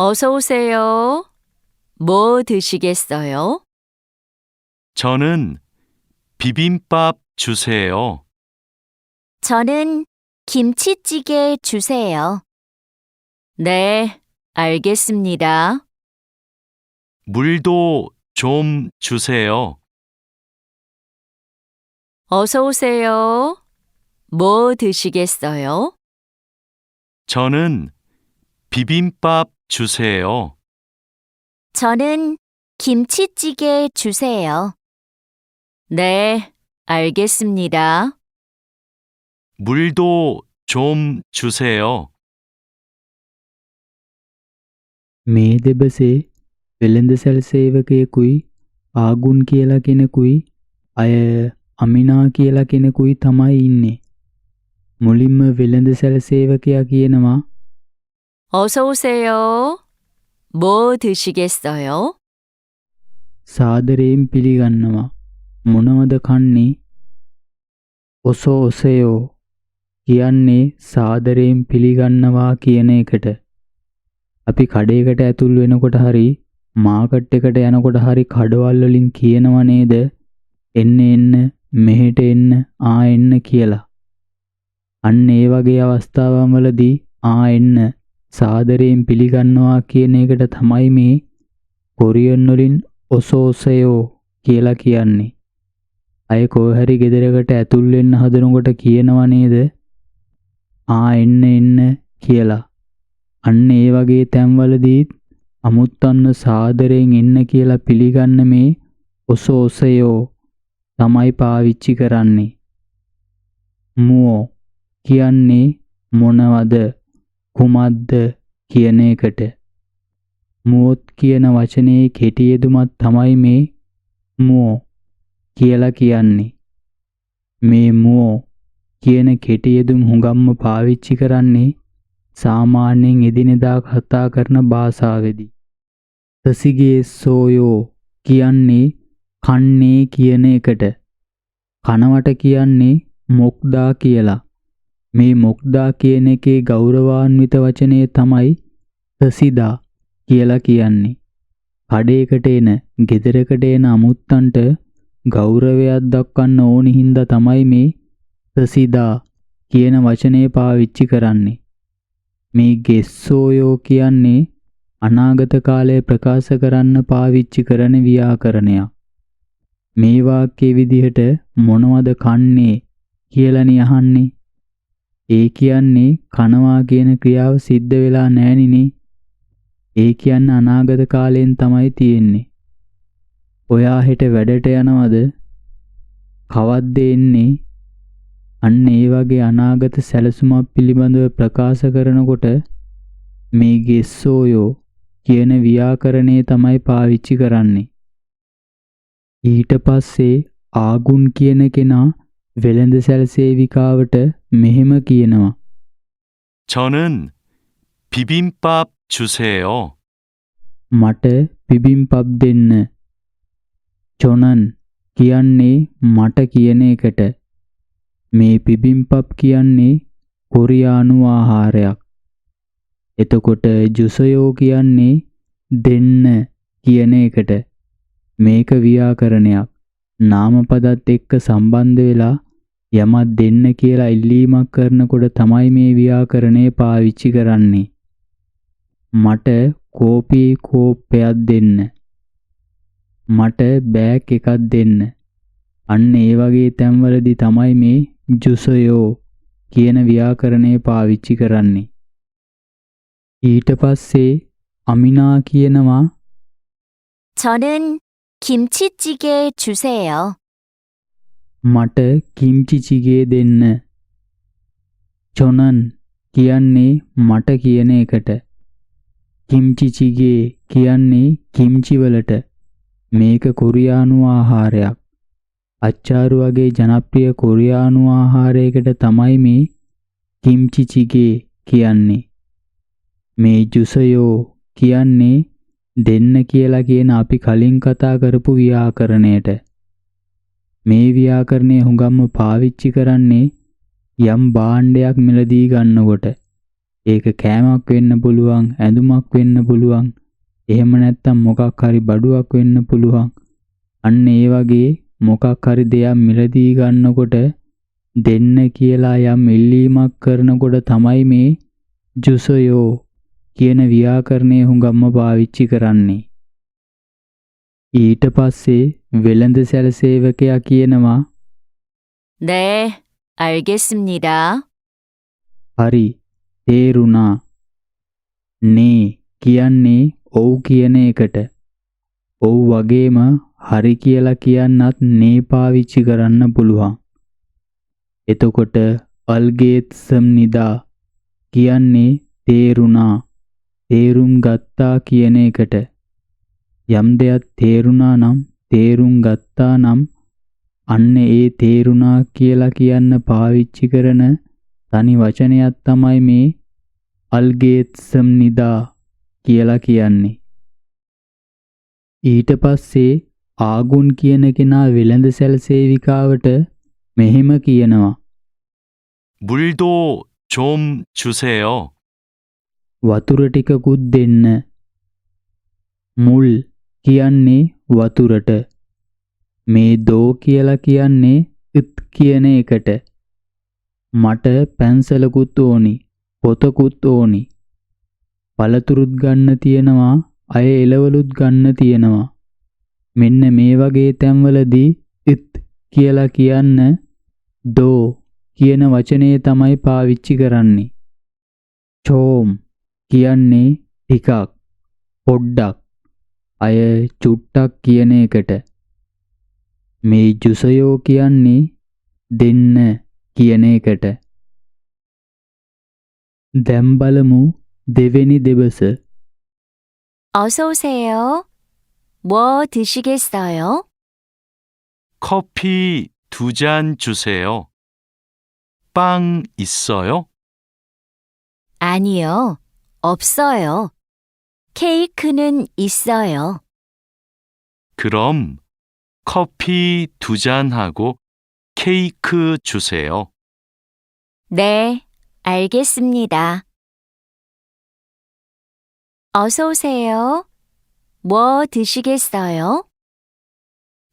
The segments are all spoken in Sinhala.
어서 오세요. 뭐 드시겠어요? 저는 비빔밥 주세요. 저는 김치찌개 주세요. 네, 알겠습니다. 물도 좀 주세요. 어서 오세요. 뭐 드시겠어요? 저는 비빔밥 주세요. 저는 김치찌개 주세요. 네, 알겠습니다. 물도 좀 주세요. මේ දෙබසේ වෙළඳ සැල් සේවකයෙකුයි ආගුන් කියලා කෙනෙකුයි අය අමිනා කියලා කෙනෙකුයි තමයි ඉන්නේ. මුලින්ම වෙළඳ සැල් සේවකයා කියනවා 어서 오세요. 뭐 드시겠어요? සාදරයෙන් පිළිගන්නවා. මොනවද කන්නේ? ඔසෝ ඔසයෝ කියන්නේ සාදරයෙන් පිළිගන්නවා කියන එකට. අපි කඩේකට ඇතුල් වෙනකොට හරි මාකට් එකට යනකොට හරි කඩවල් වලින් කියනව නේද එන්න එන්න මෙහෙට එන්න එන්න කියලා. අන්න ඒ වගේ අවස්ථාවන් වලදී එන්න සාදරයෙන් පිළිගන්නවා කියන එකට තමයි මේ කොරියන් වලින් ඔසෝසයෝ කියලා කියන්නේ. අය කොහේ හරි ගෙදරකට ඇතුල් වෙන්න හදනකොට කියනව නේද එන්න එන්න කියලා. අන්න ඒ වගේ තැන්වලදී අමුත්තන්න සාදරයෙන් එන්න කියලා පිළිගන්න මේ ඔසෝසයෝ තමයි පාවිච්චි කරන්නේ. මුවෝ කියන්නේ මොනවද කුමක්ද කියන එකට. මුවොත් කියන වචනේ කෙටි යෙදුමක් තමයි මේ මුවෝ කියලා කියන්නේ. මේ මුවෝ කියන කෙටි යෙදුම හුඟක්ම පාවිච්චි කරන්නේ සාමාන්‍යයෙන් එදිනෙදා කතා කරන භාෂාවේදී. තසිගේ සෝයෝ කියන්නේ කන්නේ කියන එකට. කනවට කියන්නේ මොක්දා කියලා. මේ මොක්දා කියන එකේ ගෞරවාන්විත වචනේ තමයි තසිදා කියලා කියන්නේ. කඩේකට එන, ගෙදරකට එන අමුත්තන්ට ගෞරවයක් දක්වන්න ඕනි හින්දා තමයි මේ තසිදා කියන වචනේ පාවිච්චි කරන්නේ. මේ ගෙස්සෝයෝ කියන්නේ අනාගත කාලය ප්‍රකාශ කරන්න පාවිච්චි කරන ව්‍යාකරණයක්. මේ වාක්‍යයේ විදිහට මොනවද කන්නේ කියලානේ අහන්නේ. ඒ කියන්නේ කනවා කියන ක්‍රියාව සිද්ධ වෙලා නැහෙනිනේ. ඒ කියන්නේ අනාගත කාලයෙන් තමයි තියෙන්නේ. ඔයා හෙට වැඩට යනවද? කවද්ද එන්නේ? අන්න ඒ වගේ අනාගත සැලසුමක් පිළිබඳව ප්‍රකාශ කරනකොට මේ ගෙස්සෝයෝ කියන ව්‍යාකරණය තමයි පාවිච්චි කරන්නේ. ඊට පස්සේ ආගුන් කියන කෙනා වෙළඳ සැල් සේවිකාවට මෙහෙම කියනවා. 저는 비빔밥 주세요. මට පිබිම්පබ් දෙන්න. චොනන් කියන්නේ මට කියන එකට. මේ පිබිම්පබ් කියන්නේ කොරියානු ආහාරයක්. එතකොට ජුසයෝ කියන්නේ දෙන්න කියන එකට. මේක ව්‍යාකරණයක්. නාමපදත් එක්ක සම්බන්ධ වෙලා යමක් දෙන්න කියලා ඉල්ලීමක් කරනකොට තමයි මේ ව්‍යාකරණය පාවිච්චි කරන්නේ. මට කෝපි කෝප්පයක් දෙන්න. මට බෑග් එකක් දෙන්න. අන්න ඒ වගේ තැන්වලදී තමයි මේ ජුසයෝ කියන ව්‍යාකරණය පාවිච්චි කරන්නේ. ඊට පස්සේ අමිනා කියනවා 저는 김치찌개 주세요. මට කිම්චිචිගේ දෙන්න. චොනන් කියන්නේ මට කියන එකට. කිම්චිචිගේ කියන්නේ කිම්චි වලට. මේක කොරියානු ආහාරයක්. අච්චාරු වගේ ජනප්‍රිය කොරියානු ආහාරයකට තමයි මේ කිම්චිචිගේ කියන්නේ. මේ ජුසයෝ කියන්නේ දෙන්න කියලා කියන අපි කලින් කතා කරපු ව්‍යාකරණයට. මේ ව්‍යාකරණය හුඟක්ම පාවිච්චි කරන්නේ යම් භාණ්ඩයක් මිලදී ගන්නකොට. ඒක කෑමක් වෙන්න පුළුවන්, ඇඳුමක් වෙන්න පුළුවන්. එහෙම නැත්නම් මොකක් හරි බඩුවක් වෙන්න පුළුවන්. අන්න ඒ වගේ මොකක් හරි දෙයක් මිලදී ගන්නකොට දෙන්න කියලා යම් ඉල්ලීමක් කරනකොට තමයි මේ ජුසයෝ කියන ව්‍යාකරණය හුඟක්ම පාවිච්චි කරන්නේ. ඊට පස්සේ වෙළඳ සැල සේවකයා කියනවා 네, 알겠습니다. හරි තේරුණා. නේ කියන්නේ ඔව් කියන එකට. ඔව් වගේම හරි කියලා කියන්නත් නේ පාවිච්චි කරන්න පුළුවන්. එතකොට අල්ගේත්සම්නිදා කියන්නේ තේරුණා, තේරුම් ගත්තා කියන එකට. යම් දෙයක් තේරුණා නම්, තේරුම් ගත්තා නම් අන්න ඒ තේරුණා කියලා කියන්න පාවිච්චි කරන තනි වචනයක් තමයි මේ අල්ගේත්සම්නිදා කියලා කියන්නේ. ඊට පස්සේ ආගුන් කියන කෙනා වෙළඳ සැල සේවිකාවට මෙහෙම කියනවා. 물도 좀 주세요. වතුර ටිකකුත් දෙන්න. මුල් කියන්නේ වතුරට. මේ දෝ කියලා කියන්නේ ඉත් කියන එකට. මට පැන්සලකුත් ඕනි, පොතකුත් ඕනි. පළතුරුත් ගන්න තියෙනවා, අය එළවලුත් ගන්න තියෙනවා. මෙන්න මේ වගේ තැන්වලදී ඉත් කියලා කියන්න දෝ කියන වචනේ තමයි පාවිච්චි කරන්නේ. චෝම් කියන්නේ ටිකක්, පොඩ්ඩක්, අය චුට්ටක් කියන එකට. මේ ජුසයෝ කියන්නේ දෙන්න කියන එකට. දැන් බලමු දෙවෙනි දෙබස. 어서 오세요. 뭐 드시겠어요? 커피 2잔 주세요. 빵 있어요? 아니요, 없어요. 케이크는 있어요. 그럼 커피 2잔하고 케이크 주세요. 네, 알겠습니다. 어서 오세요. 뭐 드시겠어요?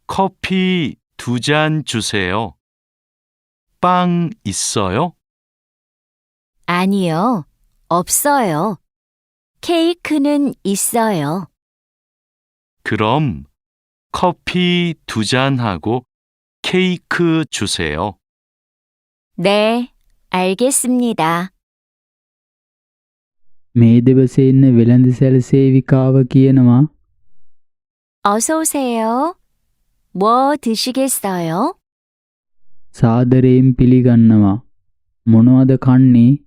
커피 2잔 주세요. 빵 있어요? 아니요, 없어요. 케이크는 있어요. 그럼 커피 2잔하고 케이크 주세요. 네, 알겠습니다. මේ දෙබසේ ඉන්න වෙළඳ සැල සේවිකාව කියනවා 어서 오세요. 뭐 드시겠어요? සාදරයෙන් පිළිගන්නවා. මොනවද කන්නේ?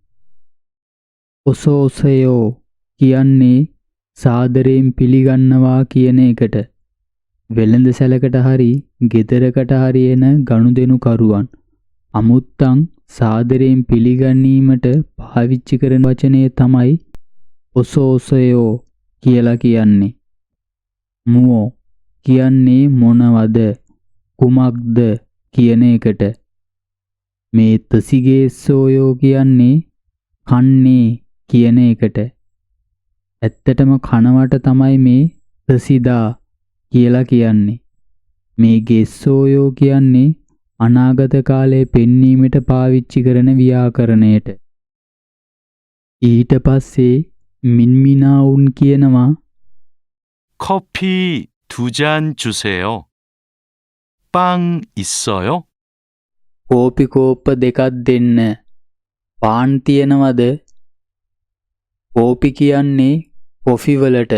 ඔසෝසයෝ කියන්නේ සාදරයෙන් පිළිගන්නවා කියන එකට. වෙළඳ සැලකට හරි ගෙදරකට හරි එන ගනුදෙනු කරුවන් අමුත්තන් සාදරයෙන් පිළිගැනීමට පාවිච්චි කරන වචනය තමයි ඔසෝසයෝ කියලා කියන්නේ. මුවෝ කියන්නේ මොනවද, කුමක්ද කියන එකට. මේ තසිගේසෝයෝ කියන්නේ කන්නේ කියන එකට. ඇත්තටම කනවට තමයි මේ තසිදා කියලා කියන්නේ. මේ ගෙස්සෝයෝ කියන්නේ අනාගත කාලයේ පෙන්වීමට පාවිච්චි කරන ව්‍යාකරණයට. ඊට පස්සේ මින්මිනාවුන් කියනවා 커피 2잔 주세요. 빵 있어요? කෝපි කෝප්ප දෙකක් දෙන්න. පාන් තියනවද? කෝපි කියන්නේ කොෆි වලට.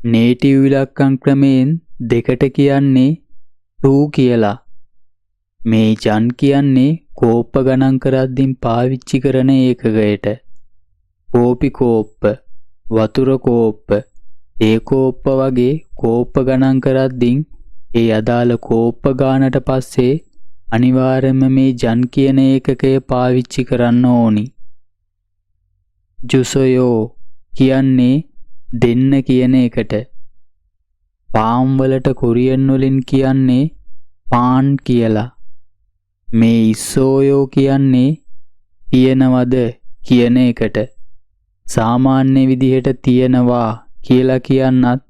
නේටිව් ඉලක්කම් ක්‍රමයෙන් දෙකට කියන්නේ 2 කියලා. මේ ජන් කියන්නේ කෝප්ප ගණන් කරද්දී පාවිච්චි කරන ඒකකයට. කෝපි කෝප්ප, වතුර කෝප්ප, තේ කෝප්ප වගේ කෝප්ප ගණන් කරද්දී ඒ අදාළ කෝප්ප ගානට පස්සේ අනිවාර්යයෙන්ම මේ ජන් කියන ඒකකය පාවිච්චි කරන්න ඕනි. ජුසයෝ කියන්නේ දෙන්න කියන එකට. පාම් වලට කොරියන් වලින් කියන්නේ පාන් කියලා. මේ ඉස්සෝයෝ කියන්නේ තියනවද කියන එකට. සාමාන්‍ය විදිහට තියෙනවා කියලා කියන්නත්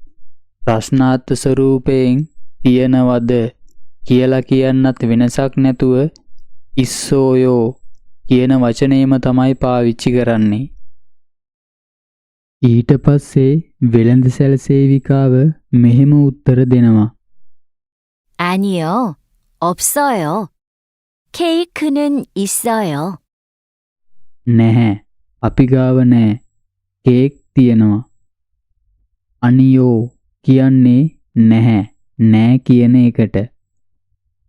ප්‍රශ්නාර්ථ ස්වරූපයෙන් තියනවද කියලා කියන්නත් වෙනසක් නැතුව ඉස්සෝයෝ කියන වචනයම තමයි පාවිච්චි කරන්නේ. ඊට පස්සේ වෙළඳ සැල සේවිකාව මෙහෙම උත්තර දෙනවා. 아니요, 없어요. 케이크는 있어요. නැහැ. අපි ගාව නැහැ. කේක් තියෙනවා. අනියෝ කියන්නේ නැහැ. නෑ කියන එකට.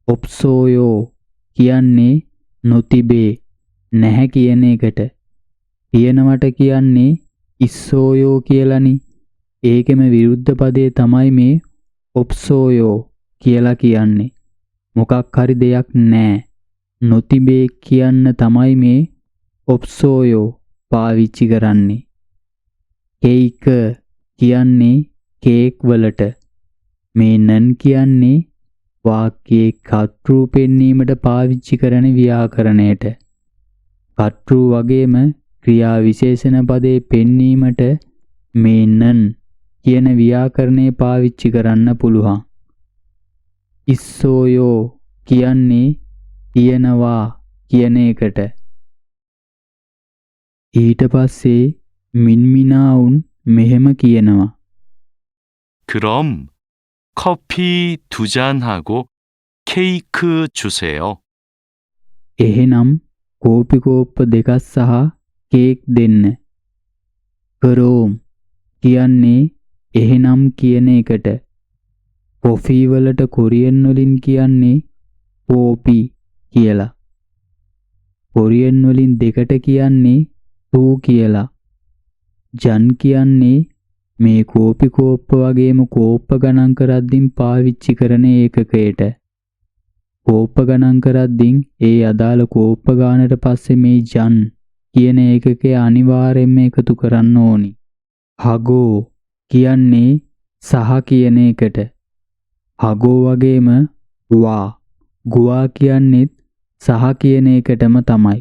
ඔප්සෝයෝ කියන්නේ නොතිබේ. නැහැ කියන එකට. තියෙනවට කියන්නේ ඉස්සෝයෝ කියලානි. ඒකෙම විරුද්ධ පදේ තමයි මේ ඔප්සෝයෝ කියලා කියන්නේ. මොකක් හරි දෙයක් නෑ. නොතිබේ කියන්න තමයි මේ ඔප්සෝයෝ පාවිච්චි කරන්නේ. කේක් කියන්නේ කේක් වලට. මේ නන් කියන්නේ වාක්‍යයේ කර්තෘ පෙන්වීමට පාවිච්චි කරන ව්‍යාකරණයට. කර්තෘ වගේම ක්‍රියා විශේෂණ පදේ පෙන්වීමට මේ නන් කියන ව්‍යාකරණය පාවිච්චි කරන්න පුළුවන්. ඉස්සෝයෝ කියන්නේ තියනවා කියන එකට. ඊට පස්සේ මින්මිනාවුන් මෙහෙම කියනවා. 그럼 커피 2잔하고 케이크 주세요. එහෙනම් කෝපි කෝප්ප දෙකක් සහ කේක් දෙන්න. කරෝම් කියන්නේ එහෙනම් කියන එකට. කොෆි වලට කොරියන් වලින් කියන්නේ කෝපි කියලා. කොරියන් වලින් දෙකට කියන්නේ ටූ කියලා. ජන් කියන්නේ මේ කෝපි කෝප්ප වගේම කෝප්ප ගණන් කරද්දී පාවිච්චි කරන ඒකකයට. කෝප්ප ගණන් කරද්දී ඒ අදාළ කෝප්ප ගානට පස්සේ මේ ජන් කියන ඒකකය අනිවාර්යයෙන්ම එකතු කරන්න ඕනි. හගෝ කියන්නේ සහ කියන එකට. හගෝ වගේම වා ගුවා කියන්නේත් සහ කියන එකටම තමයි.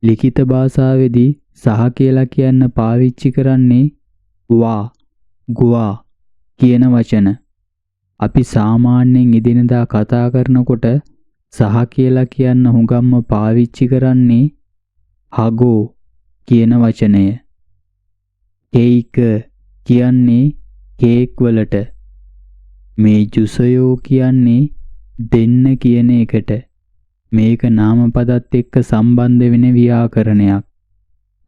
ලිඛිත භාෂාවේදී සහ කියලා කියන්න පාවිච්චි කරන්නේ වා ගුවා කියන වචන. අපි සාමාන්‍යයෙන් එදිනදා කතා කරනකොට සහ කියලා කියන්න හුඟක්ම පාවිච්චි කරන්නේ හගෝ කියන වචනය. කේක් කියන්නේ කේක් වලට. මේ ජුසයෝ කියන්නේ දෙන්න කියන එකට. මේක නාමපදත් එක්ක සම්බන්ධ වෙන ව්‍යාකරණයක්.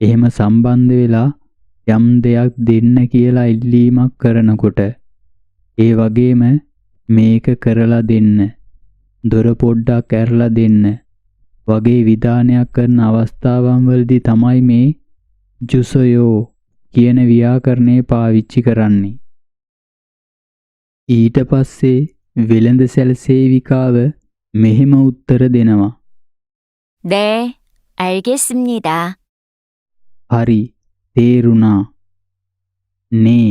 එහෙම සම්බන්ධ වෙලා යම් දෙයක් දෙන්න කියලා ඉල්ලීමක් කරනකොට ඒ වගේම මේක කරලා දෙන්න, දොර පොඩ්ඩක් ඇරලා දෙන්න වගේ විධානයක් කරන අවස්ථාවන් වලදී තමයි මේ ජුසයෝ කියන ව්‍යාකරණය පාවිච්චි කරන්නේ. ඊට පස්සේ වෙළඳ සැල සේවිකාව මෙහෙම උත්තර දෙනවා. 네, 알겠습니다. හරි, තේරුණා. නේ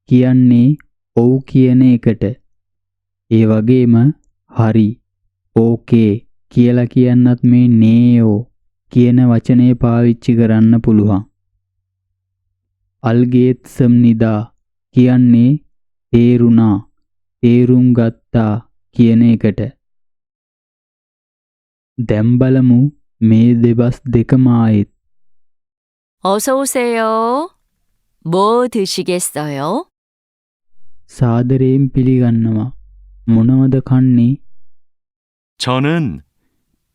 කියන්නේ ඔව් කියන එකට. ඒ වගේම හරි, ඕකේ කියලා කියන්නත් මේ නේයෝ කියන වචනය පාවිච්චි කරන්න පුළුවන්. අල්ගේත් සම්නිදා කියන්නේ තේරුණා, තේරුම් ගත්තා කියන එකට. දැන් බලමු මේ දෙබස් දෙකම ආයෙත්. 어서 오세요. 뭐 드시겠어요? සාදරයෙන් පිළිගන්නවා. මොනවද කන්නේ? 저는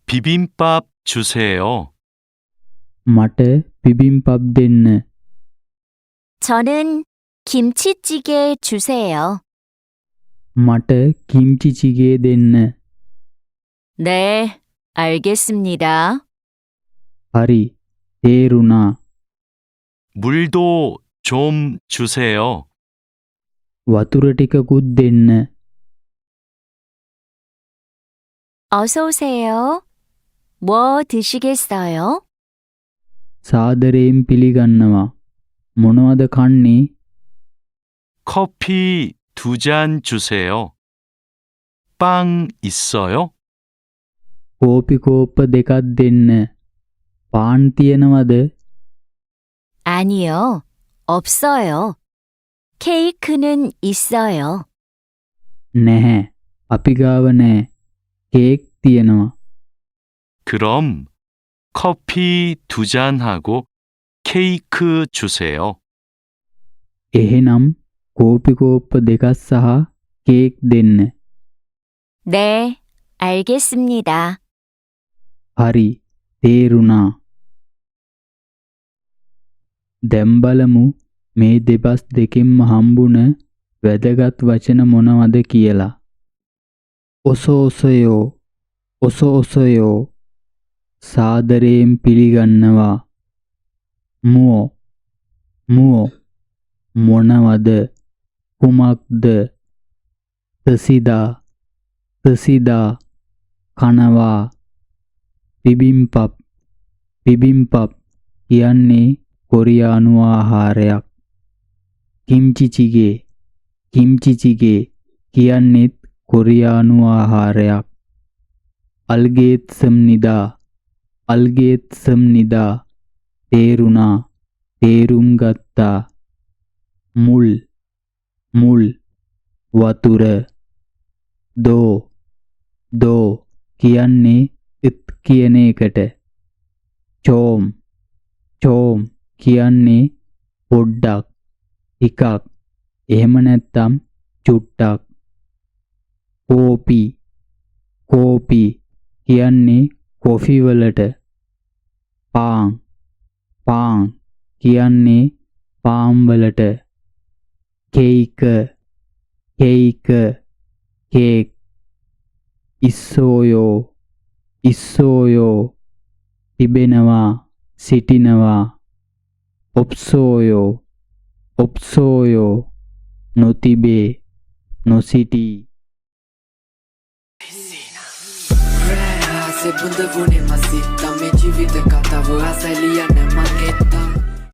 비빔밥 주세요. මට 비빔밥 දෙන්න. 저는 김치찌개 주세요. මට කිම්චිචිගේ දෙන්න. 네, 알겠습니다. හරි, තේරුණා. 물도 좀 주세요. වතුර ටිකකුත් දෙන්න. 어서 오세요. 뭐 드시겠어요? සාදරයෙන් පිළිගන්නවා. මොනවද කන්නේ? 커피 2잔 주세요. 빵 있어요? කෝපි කෝප්ප දෙකක් දෙන්න. පාන් තියනවද? 아니요, 없어요. 케이크는 있어요. නැහැ. අපි ගාව නැහැ. කේක් තියෙනවා. 그럼 커피 2잔하고 케이크 주세요. එහෙනම් කෝපි කෝප්ප දෙකක් සහ කේක් දෙන්න. 네, 알겠습니다. හරි. තේරුණා. දැන් බලමු මේ දෙබස් දෙකින්ම හම්බුන වැදගත් වචන මොනවද කියලා. ඔසෝසයෝ ඔසෝසයෝ සාදරයෙන් පිළිගන්නවා. මුවෝ මුවෝ මොනවද කුමක්ද තසිදා තසිදා කනවා. බිබිම්පප් බිබිම්පප් කියන්නේ කොරියානු ආහාරයක්. කිම්චිචිගේ කිම්චිචිගේ කියන්නේත් කොරියානු ආහාරයක්. අල්ගේත්සම්නිදා අල්ගේත්සම්නිදා තේරුණා තේරුම් ගත්තා. මුල් මුල් වතුර. දෝ දෝ කියන්නේ ඉත් කියන එකට. චෝම් චෝම් කියන්නේ පොඩ්ඩක් ටිකක් එහෙම නැත්නම් චුට්ටක්. කෝපි කෝපි කියන්නේ කොෆි වලට. පාන් පාන් කියන්නේ පාන් වලට. Cake cake cake. ඉස්සෝයෝ ඉස්සෝයෝ තිබෙනවා සිටිනවා. ඔප්සෝයෝ ඔප්සෝයෝ නොතිබේ නොසිටී. Segunda vune masita me jivida katavu asalia ne mageta